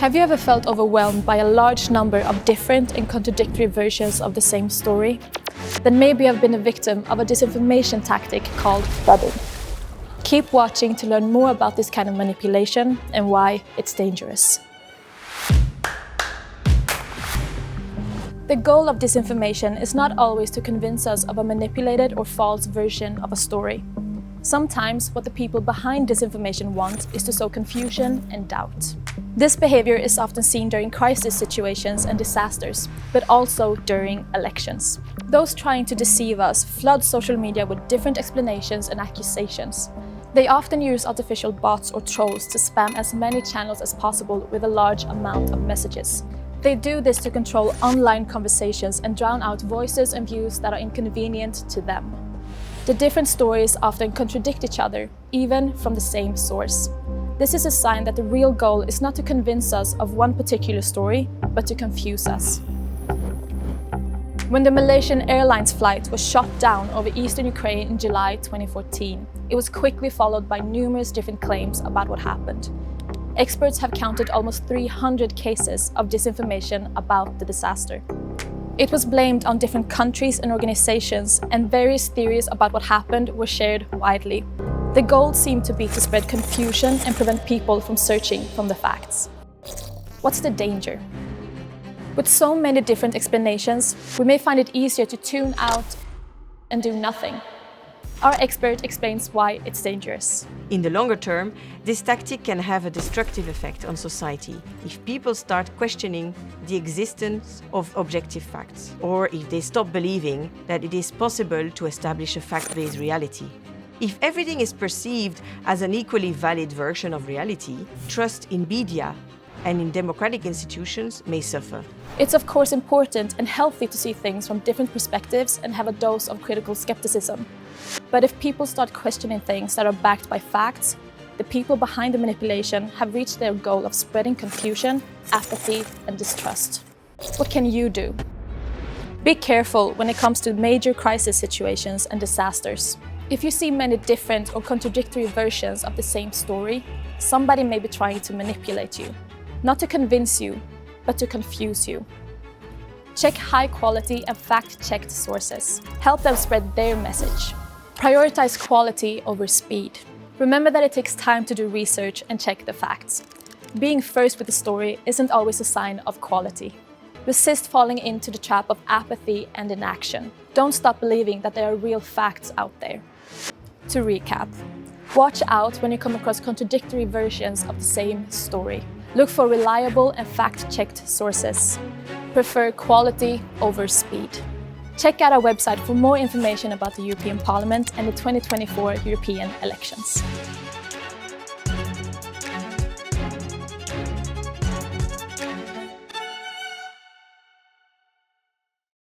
Have you ever felt overwhelmed by a large number of different and contradictory versions of the same story? Then maybe you have been a victim of a disinformation tactic called flooding. Keep watching to learn more about this kind of manipulation and why it's dangerous. The goal of disinformation is not always to convince us of a manipulated or false version of a story. Sometimes what the people behind disinformation want is to sow confusion and doubt. This behavior is often seen during crisis situations and disasters, but also during elections. Those trying to deceive us flood social media with different explanations and accusations. They often use artificial bots or trolls to spam as many channels as possible with a large amount of messages. They do this to control online conversations and drown out voices and views that are inconvenient to them. The different stories often contradict each other, even from the same source. This is a sign that the real goal is not to convince us of one particular story, but to confuse us. When the Malaysian Airlines flight was shot down over eastern Ukraine in July 2014, it was quickly followed by numerous different claims about what happened. Experts have counted almost 300 cases of disinformation about the disaster. It was blamed on different countries and organizations, and various theories about what happened were shared widely. The goal seemed to be to spread confusion and prevent people from searching from the facts. What's the danger? With so many different explanations, we may find it easier to tune out and do nothing. Our expert explains why it's dangerous. In the longer term, this tactic can have a destructive effect on society if people start questioning the existence of objective facts, or if they stop believing that it is possible to establish a fact-based reality. If everything is perceived as an equally valid version of reality, trust in media and in democratic institutions may suffer. It's of course important and healthy to see things from different perspectives and have a dose of critical skepticism. But if people start questioning things that are backed by facts, the people behind the manipulation have reached their goal of spreading confusion, apathy, and distrust. What can you do? Be careful when it comes to major crisis situations and disasters. If you see many different or contradictory versions of the same story, somebody may be trying to manipulate you. Not to convince you, but to confuse you. Check high-quality and fact-checked sources. Help them spread their message. Prioritize quality over speed. Remember that it takes time to do research and check the facts. Being first with the story isn't always a sign of quality. Resist falling into the trap of apathy and inaction. Don't stop believing that there are real facts out there. To recap, watch out when you come across contradictory versions of the same story. Look for reliable and fact-checked sources. Prefer quality over speed. Check out our website for more information about the European Parliament and the 2024 European elections.